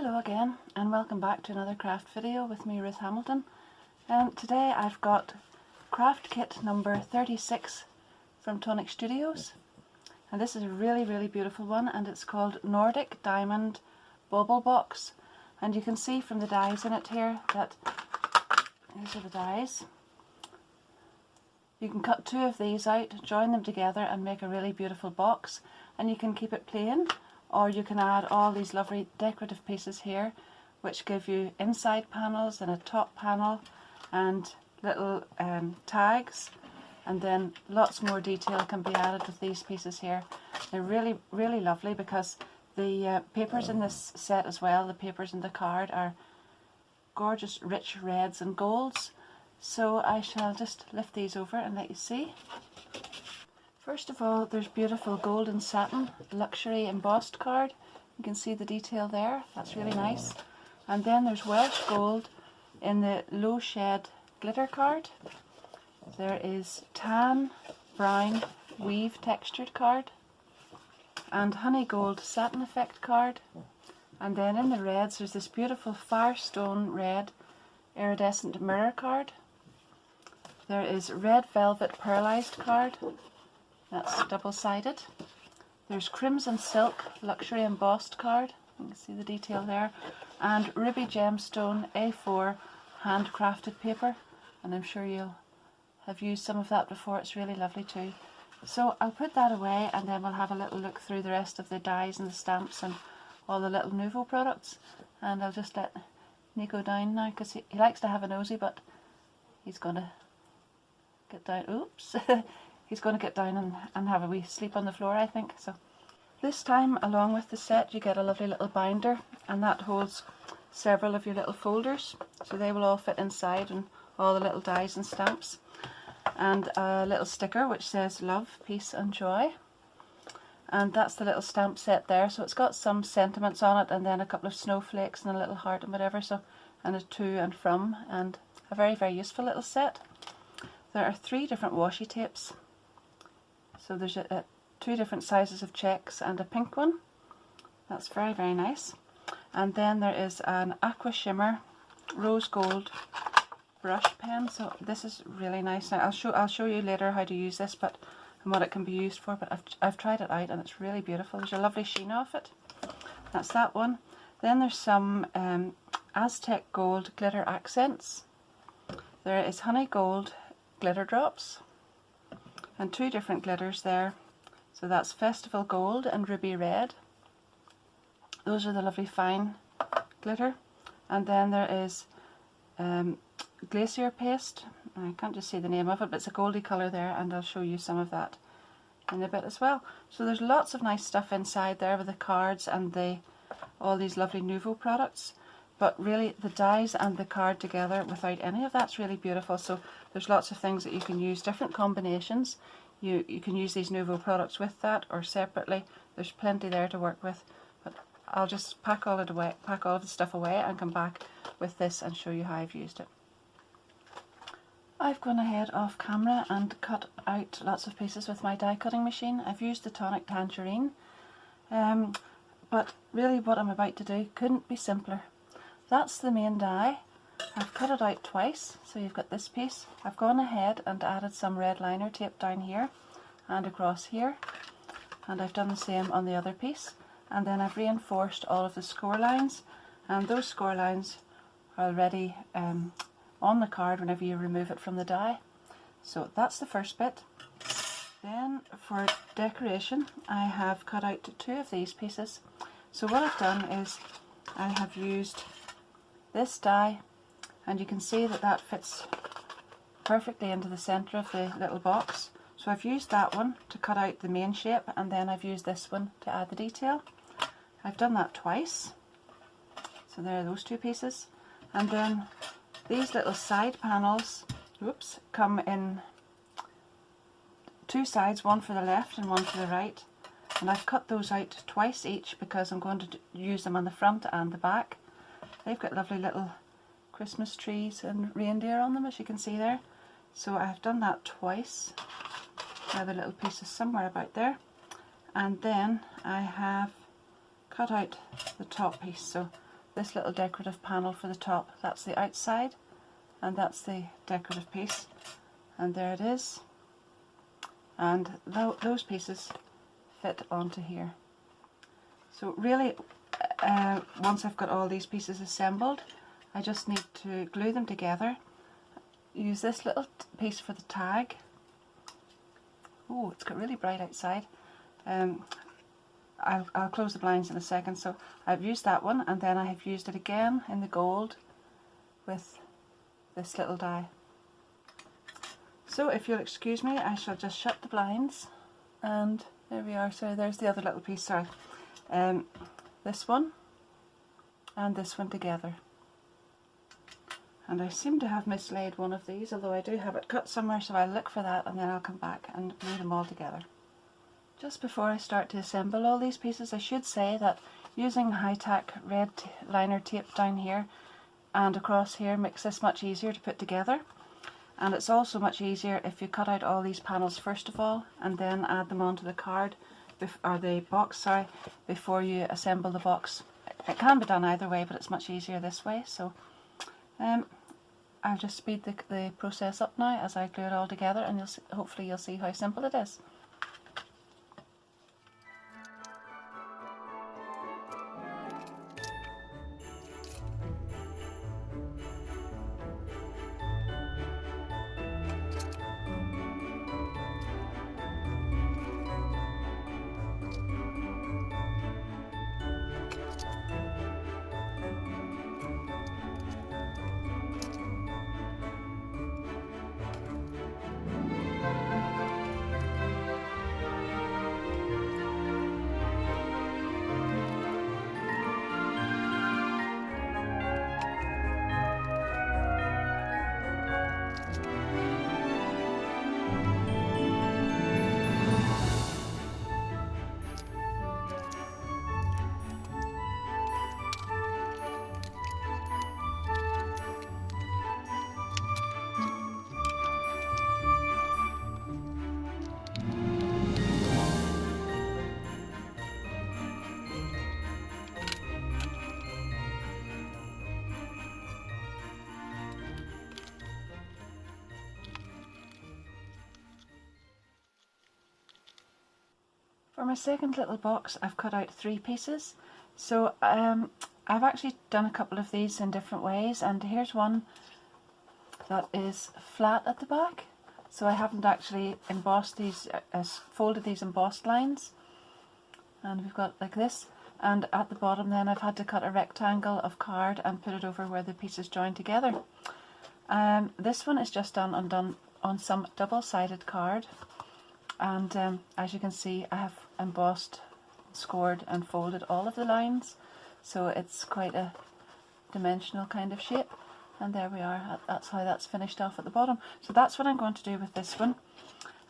Hello again and welcome back to another craft video with me, Ruth Hamilton. Today I've got craft kit number 36 from Tonic Studios, and this is a really beautiful one, and it's called Nordic Diamond Bauble Box. And you can see from the dies in it here that these are the dies. You can cut two of these out, join them together and make a really beautiful box, and you can keep it plain, or you can add all these lovely decorative pieces here which give you inside panels and a top panel and little tags, and then lots more detail can be added with these pieces here. They're really lovely because the papers in this set as well, the papers in the card, are gorgeous rich reds and golds. So I shall just lift these over and let you see. First of all, there's beautiful golden satin luxury embossed card. You can see the detail there, that's really nice. And then there's Welsh gold in the low shed glitter card. There is tan brown weave textured card and honey gold satin effect card. And then in the reds there's this beautiful firestone red iridescent mirror card. There is red velvet pearlized card. That's double-sided. There's crimson silk luxury embossed card. You can see the detail there. And ruby gemstone A4 handcrafted paper. And I'm sure you'll have used some of that before. It's really lovely too. So I'll put that away and then we'll have a little look through the rest of the dies and the stamps and all the little Nuvo products. And I'll just let Nico down now because he likes to have a nosy, but he's going to get down. Oops. He's going to get down and have a wee sleep on the floor, I think. So this time, along with the set, you get a lovely little binder, and that holds several of your little folders, so they will all fit inside, and all the little dies and stamps, and a little sticker which says love, peace and joy. And that's the little stamp set there. So it's got some sentiments on it, and then a couple of snowflakes and a little heart and whatever, so, and a to and from, and a very useful little set. There are 3 different washi tapes. So there's two different sizes of checks and a pink one. That's very nice. And then there is an aqua shimmer rose gold brush pen. So this is really nice. Now I'll show you later how to use this, but and what it can be used for. But I've tried it out and it's really beautiful. There's a lovely sheen off it. That's that one. Then there's some Aztec gold glitter accents. There is honey gold glitter drops. And 2 different glitters there, so that's Festival Gold and Ruby Red. Those are the lovely fine glitter. And then there is Glacier Paste. I can't just see the name of it, but it's a goldy colour there, and I'll show you some of that in a bit as well. So there's lots of nice stuff inside there with the cards and all these lovely Nuvo products. But really the dies and the card together without any of that's really beautiful. So there's lots of things that you can use, different combinations. You can use these Nuvo products with that or separately. There's plenty there to work with. But I'll just pack all of the stuff away and come back with this and show you how I've used it. I've gone ahead off camera and cut out lots of pieces with my die cutting machine. I've used the Tonic Tangerine. But really what I'm about to do couldn't be simpler. That's the main die. I've cut it out twice, so you've got this piece. I've gone ahead and added some red liner tape down here and across here, and I've done the same on the other piece. And then I've reinforced all of the score lines, and those score lines are already on the card whenever you remove it from the die. So that's the first bit. Then for decoration I have cut out 2 of these pieces. So what I've done is I have used this die, and you can see that that fits perfectly into the centre of the little box. So I've used that one to cut out the main shape, and then I've used this one to add the detail. I've done that twice. So there are those 2 pieces. And then these little side panels, come in 2 sides, one for the left and one for the right. And I've cut those out twice each because I'm going to use them on the front and the back. They've got lovely little Christmas trees and reindeer on them, as you can see there. So I've done that twice. Now the little piece is somewhere about there. And then I have cut out the top piece. So this little decorative panel for the top. That's the outside, and that's the decorative piece, and there it is. And those pieces fit onto here. So really, once I've got all these pieces assembled, I just need to glue them together. Use this little piece for the tag. Oh, it's got really bright outside. I'll close the blinds in a second. So I've used that one, and then I have used it again in the gold with this little die. So if you'll excuse me, I shall just shut the blinds, and there we are. So there's the other little piece, sorry. This one and this one together. And I seem to have mislaid one of these, although I do have it cut somewhere, so I'll look for that and then I'll come back and glue them all together. Just before I start to assemble all these pieces, I should say that using high-tack red liner tape down here and across here makes this much easier to put together. And it's also much easier if you cut out all these panels first of all and then add them onto the card, or the box, sorry, before you assemble the box. It can be done either way, but it's much easier this way. So I'll just speed the process up now as I glue it all together, and hopefully you'll see how simple it is. For my second little box, I've cut out 3 pieces. So I've actually done a couple of these in different ways, and here's one that is flat at the back. So I haven't actually embossed these, folded these embossed lines. And we've got like this. And at the bottom then I've had to cut a rectangle of card and put it over where the pieces join together. This one is just done on some double-sided card. And as you can see, I have embossed, scored and folded all of the lines, so it's quite a dimensional kind of shape. And there we are, that's how that's finished off at the bottom. So that's what I'm going to do with this one.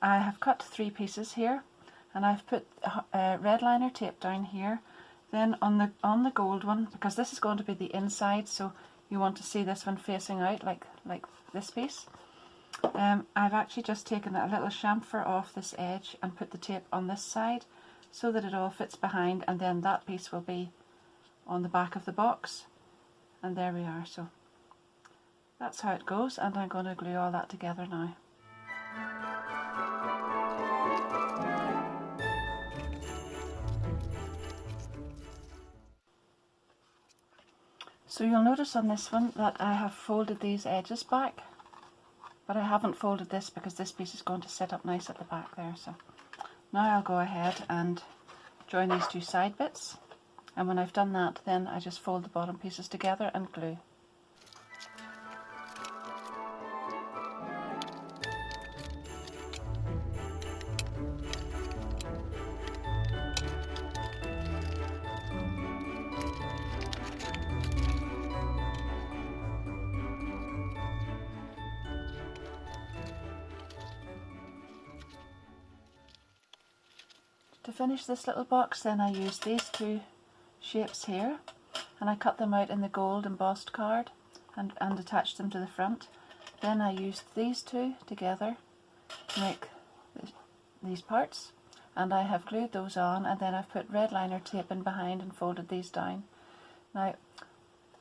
I have cut 3 pieces here, and I've put red liner tape down here. Then on the gold one, because this is going to be the inside, so you want to see this one facing out like this piece. I've actually just taken a little chamfer off this edge and put the tape on this side so that it all fits behind, and then that piece will be on the back of the box. And there we are, so that's how it goes, and I'm going to glue all that together now. So you'll notice on this one that I have folded these edges back, but I haven't folded this because this piece is going to sit up nice at the back there. So now I'll go ahead and join these 2 side bits, and when I've done that, then I just fold the bottom pieces together and glue. To finish this little box, then I used these 2 shapes here, and I cut them out in the gold embossed card and attached them to the front. Then I used these 2 together to make these parts, and I have glued those on, and then I've put red liner tape in behind and folded these down. Now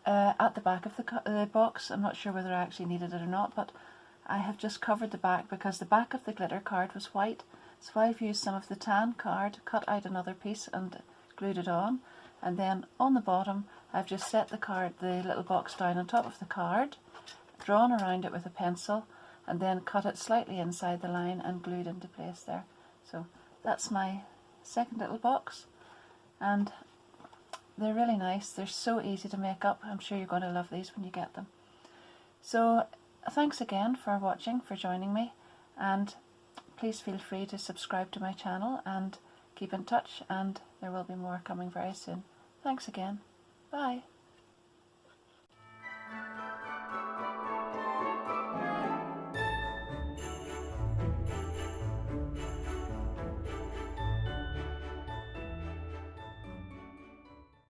at the back of the box. I'm not sure whether I actually needed it or not, but I have just covered the back because the back of the glitter card was white, so I've used some of the tan card, cut out another piece and glued it on, and then on the bottom I've just set the little box down on top of the card, drawn around it with a pencil, and then cut it slightly inside the line and glued into place there. So that's my second little box, and they're really nice. They're so easy to make up. I'm sure you're going to love these when you get them. So thanks again for watching, for joining me, and please feel free to subscribe to my channel and keep in touch, and there will be more coming very soon. Thanks again. Bye.